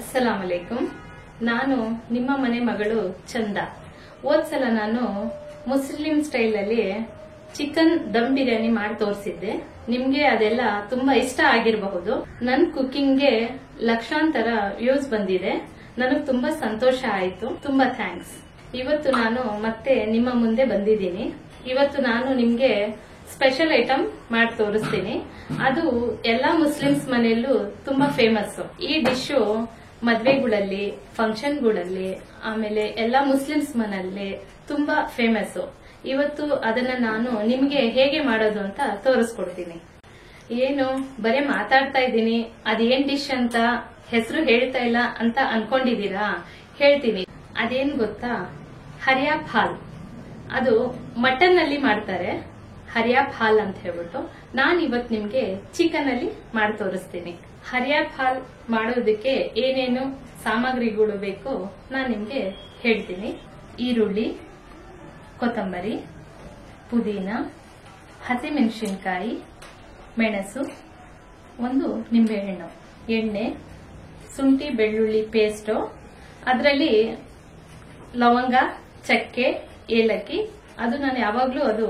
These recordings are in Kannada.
ಅಸ್ಸಲಾಂ ಅಲೈಕುಂ. ನಾನು ನಿಮ್ಮ ಮನೆ ಮಗಳು ಚಂದ. ಹೋದ್ಸಲ ನಾನು ಮುಸ್ಲಿಂ ಸ್ಟೈಲ್ ಅಲ್ಲಿ ಚಿಕನ್ ದಮ್ ಬಿರಿಯಾನಿ ಮಾಡಿ ತೋರಿಸಿದ್ದೆ. ನಿಮ್ಗೆ ಅದೆಲ್ಲ ತುಂಬಾ ಇಷ್ಟ ಆಗಿರಬಹುದು. ನನ್ನ ಕುಕಿಂಗ್ಗೆ ಲಕ್ಷಾಂತರ ವ್ಯೂಸ್ ಬಂದಿದೆ. ನನಗೆ ತುಂಬಾ ಸಂತೋಷ ಆಯ್ತು. ತುಂಬಾ ಥ್ಯಾಂಕ್ಸ್. ಇವತ್ತು ನಾನು ಮತ್ತೆ ನಿಮ್ಮ ಮುಂದೆ ಬಂದಿದ್ದೀನಿ. ಇವತ್ತು ನಾನು ನಿಮ್ಗೆ ಸ್ಪೆಷಲ್ ಐಟಮ್ ಮಾಡಿ ತೋರಿಸ್ತೀನಿ. ಅದು ಎಲ್ಲಾ ಮುಸ್ಲಿಮ್ಸ್ ಮನೆಯಲ್ಲೂ ತುಂಬಾ ಫೇಮಸ್. ಈ ಡಿಶ್ ಮದ್ವೆಗಳಲ್ಲಿ, ಫಂಕ್ಷನ್ಗಳಲ್ಲಿ, ಆಮೇಲೆ ಎಲ್ಲಾ ಮುಸ್ಲಿಮ್ಸ್ ಮನೆಯಲ್ಲಿ ತುಂಬಾ ಫೇಮಸ್. ಇವತ್ತು ಅದನ್ನ ನಾನು ನಿಮ್ಗೆ ಹೇಗೆ ಮಾಡೋದು ಅಂತ ತೋರಿಸ್ಕೊಡ್ತೀನಿ. ಏನು ಬರೇ ಮಾತಾಡ್ತಾ ಇದ್ದೀನಿ, ಅದೇನ್ ಡಿಶ್ ಅಂತ ಹೆಸರು ಹೇಳ್ತಾ ಇಲ್ಲ ಅಂತ ಅನ್ಕೊಂಡಿದೀರಾ? ಹೇಳ್ತೀನಿ. ಅದೇನ್ ಗೊತ್ತಾ? ಹರಿಯಾಪ್ ಹಾಲ್. ಅದು ಮಟನ್ ಅಲ್ಲಿ ಮಾಡ್ತಾರೆ, ಹರಿಯಾಪ್ ಹಾಲ್ ಅಂತ ಹೇಳ್ಬಿಟ್ಟು. ನಾನು ಇವತ್ತು ನಿಮ್ಗೆ ಚಿಕನ್ ಅಲ್ಲಿ ಮಾಡಿ ತೋರಿಸ್ತೀನಿ. ಹರಿಯಾಪ್ ಹಾಲ್ ಮಾಡೋದಕ್ಕೆ ಏನೇನು ಸಾಮಗ್ರಿಗಳು ಬೇಕು ನಾನು ನಿಮ್ಗೆ ಹೇಳ್ತೀನಿ. ಈರುಳ್ಳಿ, ಕೊತ್ತಂಬರಿ, ಪುದೀನ, ಹಸಿಮೆಣಸಿನಕಾಯಿ, ಮೆಣಸು, ಒಂದು ನಿಂಬೆಹಣ್ಣು, ಎಣ್ಣೆ, ಶುಂಠಿ ಬೆಳ್ಳುಳ್ಳಿ ಪೇಸ್ಟು, ಅದರಲ್ಲಿ ಲವಂಗ, ಚಕ್ಕೆ, ಏಲಕ್ಕಿ, ಅದು ನಾನು ಯಾವಾಗ್ಲೂ ಅದು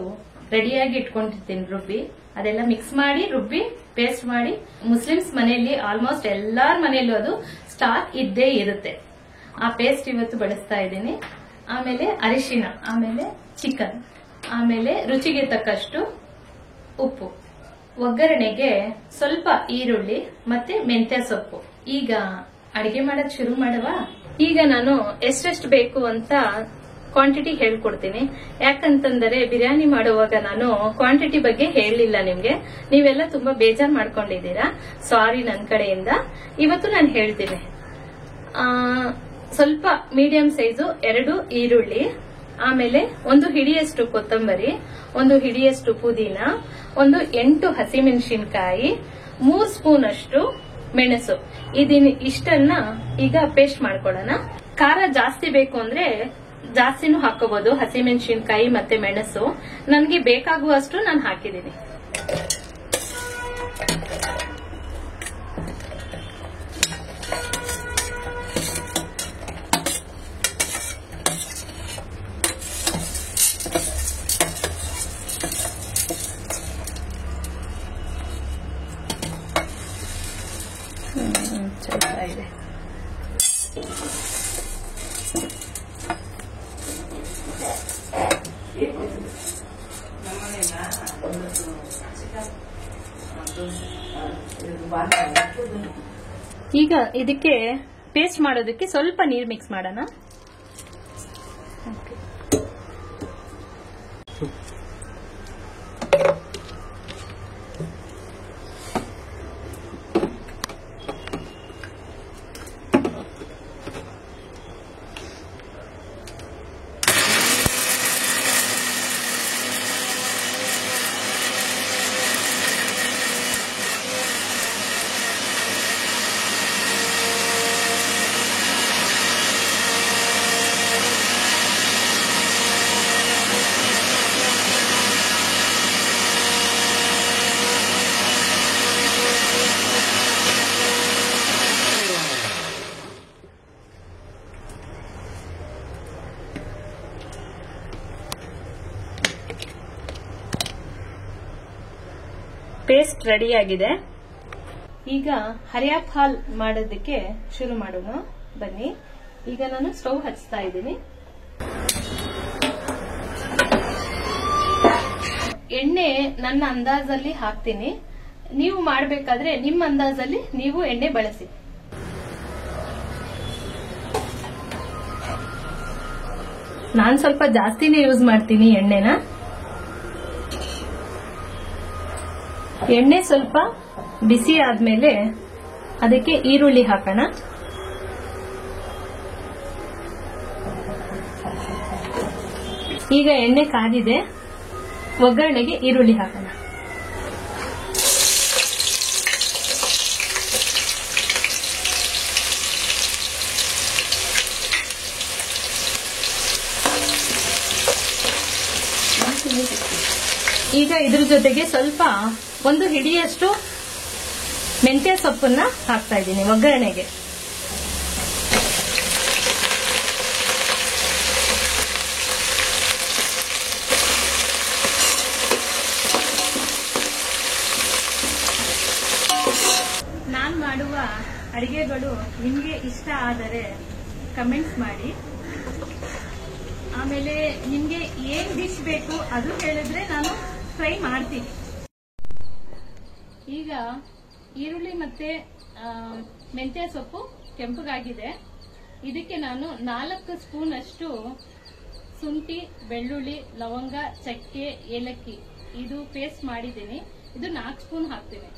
ರೆಡಿಯಾಗಿ ಇಟ್ಕೊಂಡಿರ್ತೀನಿ ರುಬ್ಬಿ. ಅದೆಲ್ಲ ಮಿಕ್ಸ್ ಮಾಡಿ ರುಬ್ಬಿ ಪೇಸ್ಟ್ ಮಾಡಿ. ಮುಸ್ಲಿಮ್ಸ್ ಮನೆಯಲ್ಲಿ ಆಲ್ಮೋಸ್ಟ್ ಎಲ್ಲಾರ ಮನೆಯಲ್ಲೂ ಅದು ಸ್ಟಾಕ್ ಇದ್ದೇ ಇರುತ್ತೆ. ಆ ಪೇಸ್ಟ್ ಇವತ್ತು ಬಳಸ್ತಾ ಇದ್ದೀನಿ. ಆಮೇಲೆ ಅರಿಶಿನ, ಆಮೇಲೆ ಚಿಕನ್, ಆಮೇಲೆ ರುಚಿಗೆ ತಕ್ಕಷ್ಟು ಉಪ್ಪು, ಒಗ್ಗರಣೆಗೆ ಸ್ವಲ್ಪ ಈರುಳ್ಳಿ ಮತ್ತೆ ಮೆಂತ್ಯ ಸೊಪ್ಪು. ಈಗ ಅಡಿಗೆ ಮಾಡೋದ್ ಶುರು ಮಾಡುವ. ಈಗ ನಾನು ಎಷ್ಟೆಷ್ಟು ಬೇಕು ಅಂತ ಕ್ವಾಂಟಿಟಿ ಹೇಳ್ಕೊಡ್ತೀನಿ. ಯಾಕಂತಂದರೆ ಬಿರಿಯಾನಿ ಮಾಡುವಾಗ ನಾನು ಕ್ವಾಂಟಿಟಿ ಬಗ್ಗೆ ಹೇಳಲಿಲ್ಲ ನಿಮ್ಗೆ. ನೀವೆಲ್ಲ ತುಂಬಾ ಬೇಜಾರ್ ಮಾಡ್ಕೊಂಡಿದ್ದೀರಾ. ಸಾರಿ ನನ್ನ ಕಡೆಯಿಂದ. ಇವತ್ತು ನಾನು ಹೇಳ್ತೀನಿ. ಸ್ವಲ್ಪ ಮೀಡಿಯಂ ಸೈಜು 2 ಈರುಳ್ಳಿ, ಆಮೇಲೆ 1 ಹಿಡಿಯಷ್ಟು ಕೊತ್ತಂಬರಿ, 1 ಹಿಡಿಯಷ್ಟು ಪುದೀನ, 8 ಹಸಿಮೆಣಸಿನಕಾಯಿ, 3 ಸ್ಪೂನ್ ಅಷ್ಟು ಮೆಣಸು. ಇಷ್ಟನ್ನ ಈಗ ಪೇಸ್ಟ್ ಮಾಡ್ಕೊಳ್ಳೋಣ. ಖಾರ ಜಾಸ್ತಿ ಬೇಕು ಅಂದ್ರೆ ಜಾಸ್ತಿನೂ ಹಾಕೋಬಹುದು, ಹಸಿಮೆಣಸಿನಕಾಯಿ ಮತ್ತೆ ಮೆಣಸು. ನನಗೆ ಬೇಕಾಗುವಷ್ಟು ನಾನು ಹಾಕಿದ್ದೀನಿ. ಚೆನ್ನಾಗಿದೆ. ಈಗ ಇದಕ್ಕೆ ಪೇಸ್ಟ್ ಮಾಡೋದಕ್ಕೆ ಸ್ವಲ್ಪ ನೀರು ಮಿಕ್ಸ್ ಮಾಡೋಣ. ಪೇಸ್ಟ್ ರೆಡಿ ಆಗಿದೆ. ಈಗ ಹರಿಯಾಪ್ ಹಾಲ್ ಮಾಡೋದಕ್ಕೆ ಶುರು ಮಾಡೋಣ ಬನ್ನಿ. ಈಗ ನಾನು ಸ್ಟವ್ ಹಚ್ತಾ ಇದ್ದೀನಿ. ಎಣ್ಣೆ ನನ್ನ ಅಂದಾಜಲ್ಲಿ ಹಾಕ್ತೀನಿ. ನೀವು ಮಾಡಬೇಕಾದ್ರೆ ನಿಮ್ಮ ಅಂದಾಜಲ್ಲಿ ನೀವು ಎಣ್ಣೆ ಬಳಸಿ. ನಾನು ಸ್ವಲ್ಪ ಜಾಸ್ತಿನೇ ಯೂಸ್ ಮಾಡ್ತೀನಿ ಎಣ್ಣೆನ. ಎಣ್ಣೆ ಸ್ವಲ್ಪ ಬಿಸಿ ಆದ್ಮೇಲೆ ಅದಕ್ಕೆ ಈರುಳ್ಳಿ ಹಾಕೋಣ. ಈಗ ಎಣ್ಣೆ ಕಾದಿದೆ. ಒಗ್ಗರಣೆಗೆ ಈರುಳ್ಳಿ ಹಾಕೋಣ. ಈಗ ಇದ್ರ ಜೊತೆಗೆ ಸ್ವಲ್ಪ 1 ಹಿಡಿಯಷ್ಟು ಮೆಂತ್ಯ ಸೊಪ್ಪನ್ನ ಹಾಕ್ತಾ ಇದ್ದೀನಿ ಒಗ್ಗರಣೆಗೆ. ಅಡಿಗೆಗಳು ನಿಮ್ಗೆ ಇಷ್ಟ ಆದರೆ ಕಮೆಂಟ್ಸ್ ಮಾಡಿ. ಆಮೇಲೆ ನಿಮ್ಗೆ ಏನ್ ಡಿಶ್ ಬೇಕು ಅದು ಹೇಳಿದ್ರೆ ನಾನು ಟ್ರೈ ಮಾಡ್ತೀನಿ. ಈಗ ಈರುಳ್ಳಿ ಮತ್ತೆ ಮೆಂತ್ಯ ಸೊಪ್ಪು ಕೆಂಪಗಾಗಿದೆ. ಇದಕ್ಕೆ ನಾನು 4 ಸ್ಪೂನ್ ಅಷ್ಟು ಶುಂಠಿ, ಬೆಳ್ಳುಳ್ಳಿ, ಲವಂಗ, ಚಕ್ಕೆ, ಏಲಕ್ಕಿ ಇದು ಪೇಸ್ಟ್ ಮಾಡಿದ್ದೀನಿ. ಇದು 4 ಸ್ಪೂನ್ ಹಾಕ್ತೀನಿ.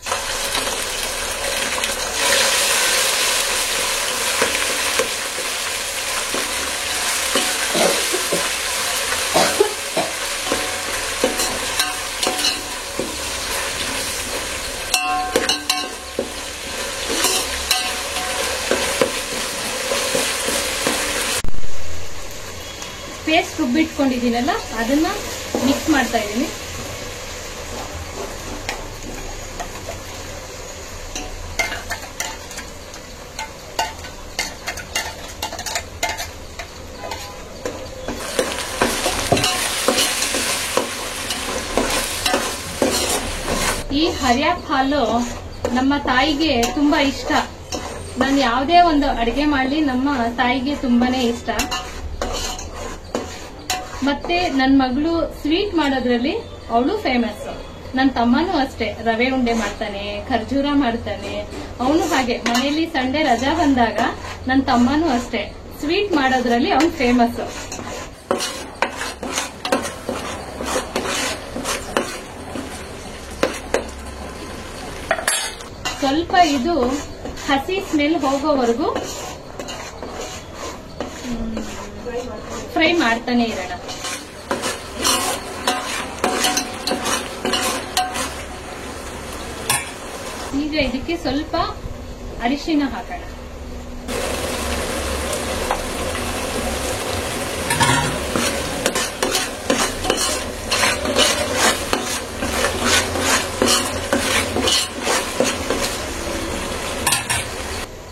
ಪೇಸ್ಟ್ ರುಬ್ಬಿಟ್ಕೊಂಡಿದ್ದೀನಲ್ಲ ಅದನ್ನ ಮಿಕ್ಸ್ ಮಾಡ್ತಾ ಇದ್ದೀನಿ. ಈ ಹರ್ಯಾಪ್ ಹಾಲು ನಮ್ಮ ತಾಯಿಗೆ ತುಂಬಾ ಇಷ್ಟ. ನಾನು ಯಾವುದೇ ಒಂದು ಅಡಿಗೆ ಮಾಡಲಿ ನಮ್ಮ ತಾಯಿಗೆ ತುಂಬಾನೇ ಇಷ್ಟ. ಮತ್ತೆ ನನ್ನ ಮಗಳು ಸ್ವೀಟ್ ಮಾಡೋದ್ರಲ್ಲಿ ಅವಳು ಫೇಮಸ್. ನನ್ನ ತಮ್ಮನೂ ಅಷ್ಟೇ, ರವೆ ಉಂಡೆ ಮಾಡ್ತಾನೆ, ಖರ್ಜೂರ ಮಾಡ್ತಾನೆ. ಅವನು ಹಾಗೆ ಮನೆಯಲ್ಲಿ ಸಂಡೇ ರಜಾ ಬಂದಾಗ ನನ್ನ ತಮ್ಮನೂ ಅಷ್ಟೇ ಸ್ವೀಟ್ ಮಾಡೋದ್ರಲ್ಲಿ ಅವನು ಫೇಮಸ್. ಸ್ವಲ್ಪ ಇದು ಹಸಿ ಸ್ಮೆಲ್ ಹೋಗೋವರೆಗೂ ಫ್ರೈ ಮಾಡ್ತಾನೆ ಇರೋಣ. ಈಗ ಇದಕ್ಕೆ ಸ್ವಲ್ಪ ಅರಿಶಿನ ಹಾಕೋಣ.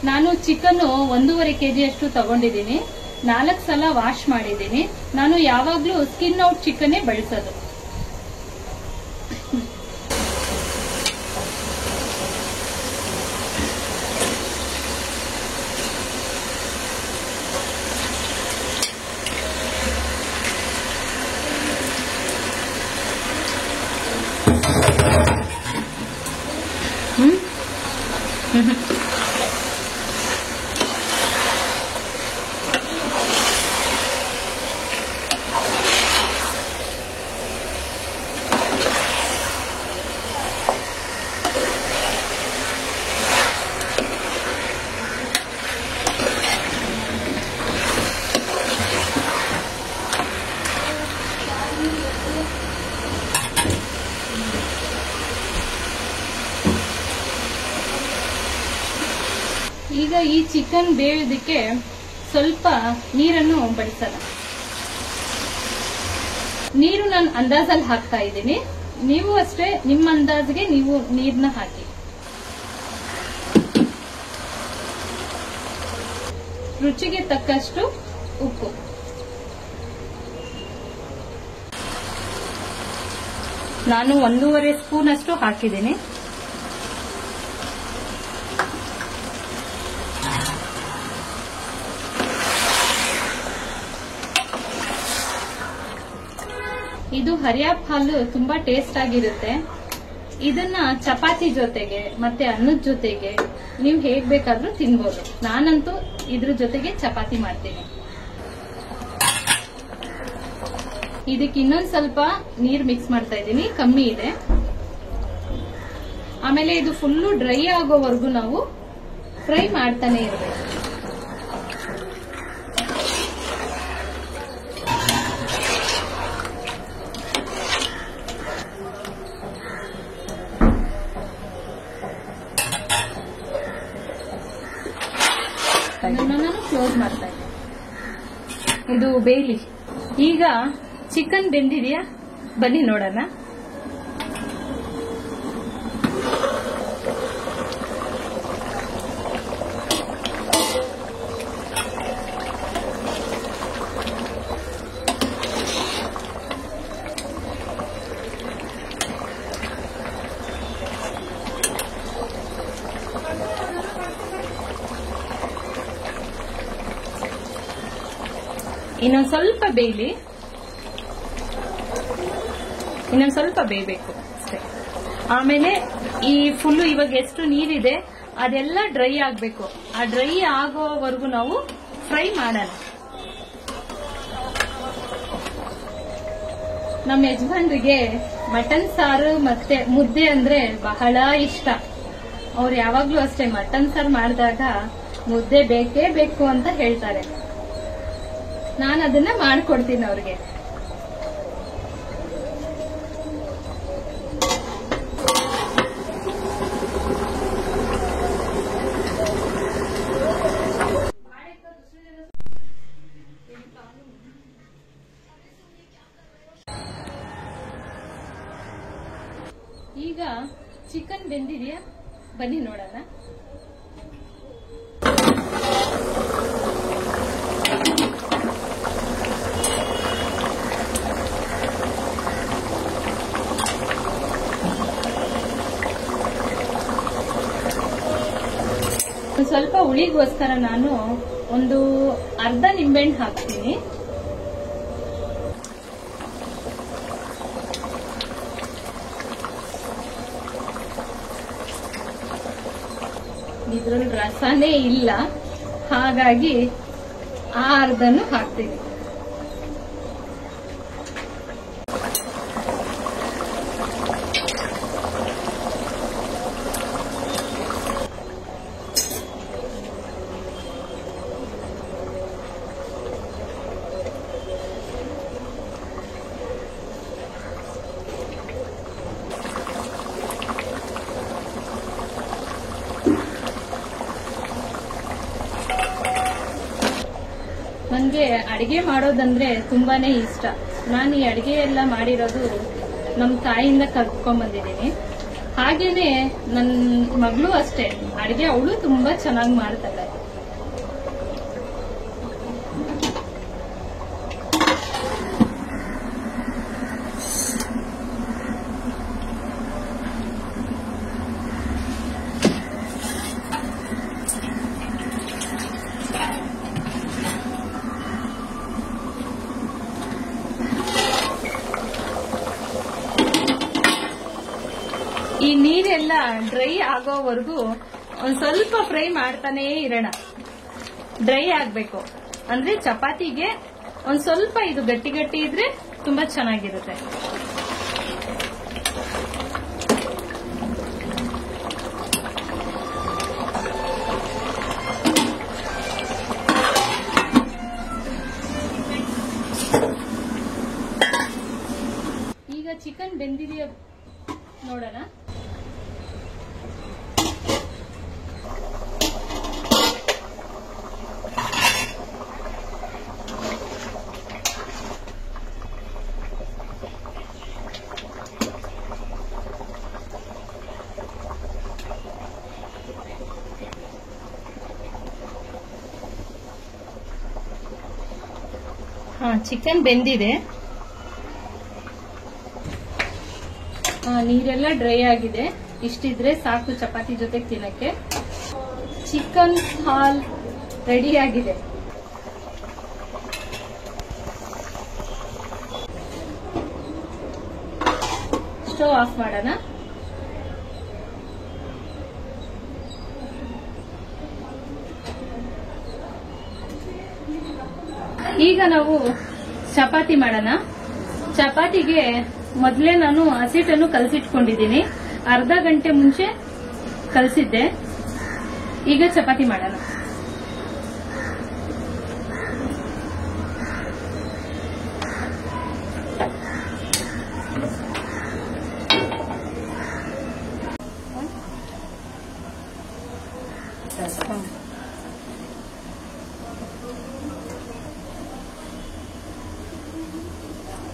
ನಾನು ಚಿಕನ್ 1.5 kg ಅಷ್ಟು ತಗೊಂಡಿದ್ದೀನಿ. 4 ಸಲ ವಾಶ್ ಮಾಡಿದ್ದೀನಿ. ನಾನು ಯಾವಾಗ್ಲೂ ಸ್ಕಿನ್ ಔಟ್ ಚಿಕನ್ನೇ ಬಳಸೋದು. ಈಗ ಈ ಚಿಕನ್ ಬೇಯೋದಕ್ಕೆ ಸ್ವಲ್ಪ ನೀರನ್ನು ಬಳಸೋಣ. ನೀರು ನಾನು ಅಂದಾಜಲ್ಲಿ ಹಾಕ್ತಾ ಇದ್ದೀನಿ. ನೀವು ಅಷ್ಟೇ ನಿಮ್ಮ ಅಂದಾಜಿಗೆ ನೀವು ನೀರನ್ನ ಹಾಕಿ. ರುಚಿಗೆ ತಕ್ಕಷ್ಟು ಉಪ್ಪು. ನಾನು 1.5 ಸ್ಪೂನ್ ಅಷ್ಟು ಹಾಕಿದ್ದೀನಿ. ಇದು ಹರ್ಯಾಪ್ ಹಾಲು ತುಂಬಾ ಟೇಸ್ಟ್ ಆಗಿರುತ್ತೆ. ಇದನ್ನ ಚಪಾತಿ ಜೊತೆಗೆ ಮತ್ತೆ ಅನ್ನದ ಜೊತೆಗೆ ನೀವು ಹೇಗ್ ಬೇಕಾದ್ರೂ ತಿನ್ಬೋದು. ನಾನಂತೂ ಇದ್ರ ಜೊತೆಗೆ ಚಪಾತಿ ಮಾಡ್ತೀನಿ. ಇದಕ್ಕೆ ಇನ್ನೊಂದ್ ಸ್ವಲ್ಪ ನೀರ್ ಮಿಕ್ಸ್ ಮಾಡ್ತಾ ಇದ್ದೀನಿ, ಕಮ್ಮಿ ಇದೆ. ಆಮೇಲೆ ಇದು ಫುಲ್ಲು ಡ್ರೈ ಆಗೋವರೆಗೂ ನಾವು ಫ್ರೈ ಮಾಡ್ತಾನೆ ಇರಬೇಕು. ನಾನು ಕ್ಲೋಸ್ ಮಾಡ್ತಾ ಇದ್ದೀನಿ. ಇದು ಬೇಯ್ಲಿ. ಈಗ ಚಿಕನ್ ಬೆಂದಿದೆಯಾ ಬನ್ನಿ ನೋಡೋಣ. ಇನ್ನೊಂದ್ ಸ್ವಲ್ಪ ಬೇಯಲಿ, ಇನ್ನೊಂದ್ ಸ್ವಲ್ಪ ಬೇಯಬೇಕು ಅಷ್ಟೇ. ಆಮೇಲೆ ಈ ಫುಲ್ಲು ಇವಾಗ ಎಷ್ಟು ನೀರಿದೆ ಅದೆಲ್ಲ ಡ್ರೈ ಆಗ್ಬೇಕು. ಆ ಡ್ರೈ ಆಗೋವರೆಗೂ ನಾವು ಫ್ರೈ ಮಾಡೋಣ. ನಮ್ಮ ಯಜಮಾನ್ರಿಗೆ ಮಟನ್ ಸಾರು ಮತ್ತೆ ಮುದ್ದೆ ಅಂದ್ರೆ ಬಹಳ ಇಷ್ಟ. ಅವ್ರು ಯಾವಾಗ್ಲೂ ಅಷ್ಟೇ ಮಟನ್ ಸಾರು ಮಾಡಿದಾಗ ಮುದ್ದೆ ಬೇಕೇ ಬೇಕು ಅಂತ ಹೇಳ್ತಾರೆ. ನಾನು ಅದನ್ನ ಮಾಡ್ಕೊಡ್ತೀನಿ ಅವ್ರಿಗೆ. ಈಗ ಚಿಕನ್ ಬೆಂದಿದೆಯಾ, ಬನ್ನಿ ನೋಡೋಣ. ಸ್ವಲ್ಪ ಹುಳಿಗೋಸ್ಕರ ನಾನು ಒಂದು ಅರ್ಧ ನಿಂಬೆಹಣ್ಣು ಹಾಕ್ತೀನಿ. ಇದ್ರಲ್ಲಿ ರಸನೇ ಇಲ್ಲ, ಹಾಗಾಗಿ ಆ ಅರ್ಧನು ಹಾಕ್ತೀನಿ. ನನಗೆ ಅಡಿಗೆ ಮಾಡೋದಂದ್ರೆ ತುಂಬಾನೇ ಇಷ್ಟ. ನಾನು ಈ ಅಡಿಗೆ ಎಲ್ಲ ಮಾಡಿರೋದು ನಮ್ಮ ತಾಯಿಯಿಂದ ಕಲ್ತ್ಕೊಂಡ್ ಬಂದಿದ್ದೀನಿ. ಹಾಗೇನೆ ನನ್ನ ಮಗಳು ಅಷ್ಟೇ, ಅಡಿಗೆ ಅವಳು ತುಂಬಾ ಚೆನ್ನಾಗಿ ಮಾಡ್ತಾಳೆ. ಈ ನೀರೆಲ್ಲ ಡ್ರೈ ಆಗೋವರೆಗೂ ಒಂದ್ ಸ್ವಲ್ಪ ಫ್ರೈ ಮಾಡ್ತಾನೇ ಇರೋಣ. ಡ್ರೈ ಆಗ್ಬೇಕು ಅಂದ್ರೆ ಚಪಾತಿಗೆ ಒಂದ್ ಸ್ವಲ್ಪ ಇದು ಗಟ್ಟಿ ಗಟ್ಟಿ ಇದ್ರೆ ತುಂಬಾ ಚೆನ್ನಾಗಿರುತ್ತೆ. ಈಗ ಚಿಕನ್ ಬೆಂದಿದೆಯಾ ನೋಡೋಣ. ಚಿಕನ್ ಬೆಂದಿದೆ, ನೀರೆಲ್ಲ ಡ್ರೈ ಆಗಿದೆ. ಇಷ್ಟಿದ್ರೆ ಸಾಕು ಚಪಾತಿ ಜೊತೆಗೆ ತಿನ್ನಕ್ಕೆ. ಚಿಕನ್ ಹಾಲ್ ರೆಡಿ ಆಗಿದೆ. ಸ್ಟವ್ ಆಫ್ ಮಾಡೋಣ. ಈಗ ನಾವು ಚಪಾತಿ ಮಾಡೋಣ. ಚಪಾತಿಗೆ ಮೊದಲೇ ನಾನು ಹಸಿಟ್ಟನ್ನು ಕಲಸಿಟ್ಕೊಂಡಿದ್ದೀನಿ. ಅರ್ಧ ಗಂಟೆ ಮುಂಚೆ ಕಲಸಿದ್ದೆ. ಈಗ ಚಪಾತಿ ಮಾಡೋಣ.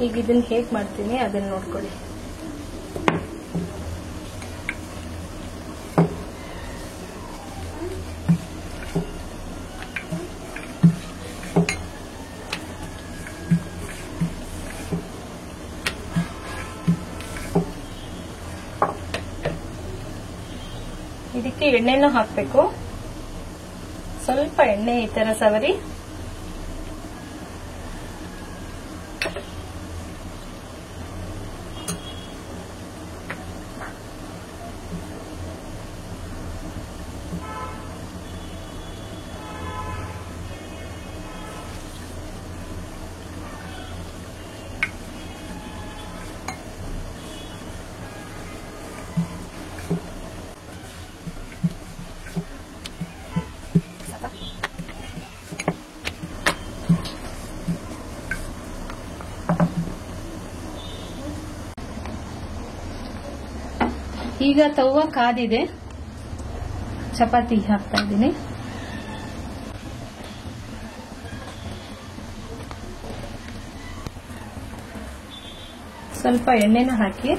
ಈಗ ಇದನ್ನ ಹೇಗೆ ಮಾಡ್ತೀನಿ ಅದನ್ನ ನೋಡ್ಕೊಳ್ಳಿ. ಇದಕ್ಕೆ ಎಣ್ಣೆನೂ ಹಾಕಬೇಕು. ಸ್ವಲ್ಪ ಎಣ್ಣೆ ಈ ತರ ಸವರಿ ಈಗ ತವ್ವ ಕಾದಿದೆ, ಚಪಾತಿ ಹಾಕ್ತಾ ಇದ್ದೀನಿ. ಸ್ವಲ್ಪ ಎಣ್ಣೆನ ಹಾಕಿ